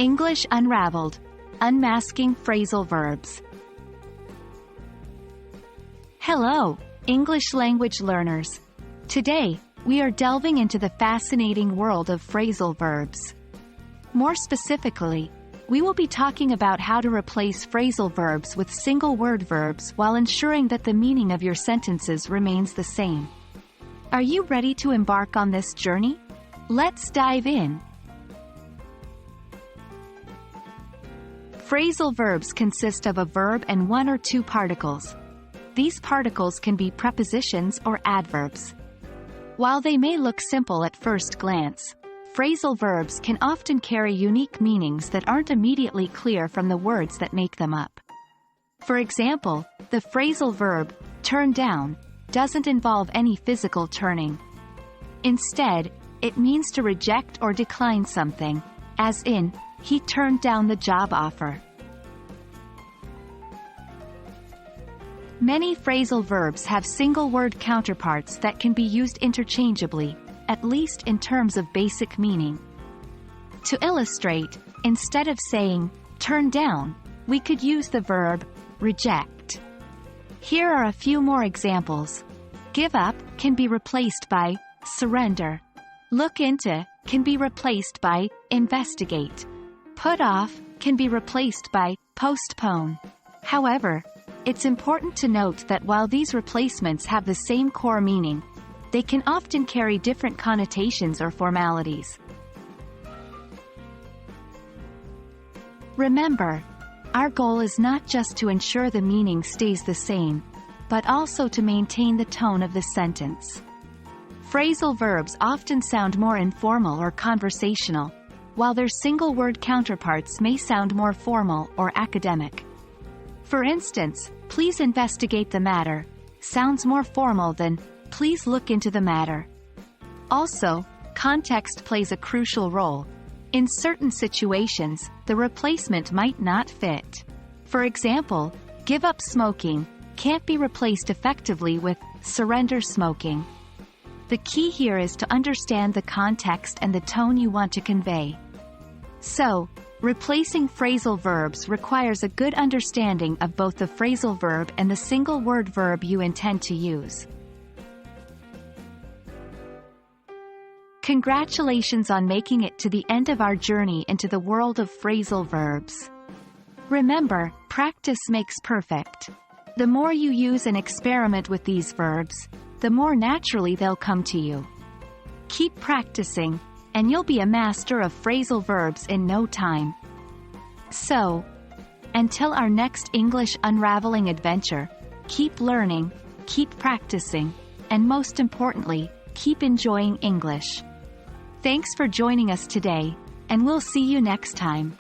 English Unraveled, Unmasking Phrasal Verbs. Hello, English language learners. Today, we are delving into the fascinating world of phrasal verbs. More specifically, we will be talking about how to replace phrasal verbs with single-word verbs while ensuring that the meaning of your sentences remains the same. Are you ready to embark on this journey? Let's dive in. Phrasal verbs consist of a verb and one or two particles. These particles can be prepositions or adverbs. While they may look simple at first glance, phrasal verbs can often carry unique meanings that aren't immediately clear from the words that make them up. For example, the phrasal verb, turn down, doesn't involve any physical turning. Instead, it means to reject or decline something, as in, he turned down the job offer. Many phrasal verbs have single-word counterparts that can be used interchangeably, at least in terms of basic meaning. To illustrate, instead of saying, turn down, we could use the verb, reject. Here are a few more examples. Give up can be replaced by surrender. Look into can be replaced by investigate. Put off can be replaced by postpone. However, it's important to note that while these replacements have the same core meaning, they can often carry different connotations or formalities. Remember, our goal is not just to ensure the meaning stays the same, but also to maintain the tone of the sentence. Phrasal verbs often sound more informal or conversational, while their single-word counterparts may sound more formal or academic. For instance, please investigate the matter sounds more formal than please look into the matter. Also, context plays a crucial role. In certain situations, the replacement might not fit. For example, give up smoking can't be replaced effectively with surrender smoking. The key here is to understand the context and the tone you want to convey. So, replacing phrasal verbs requires a good understanding of both the phrasal verb and the single-word verb you intend to use. Congratulations on making it to the end of our journey into the world of phrasal verbs. Remember, practice makes perfect. The more you use and experiment with these verbs, the more naturally they'll come to you. Keep practicing, and you'll be a master of phrasal verbs in no time. So, until our next English unraveling adventure, keep learning, keep practicing, and most importantly, keep enjoying English. Thanks for joining us today, and we'll see you next time.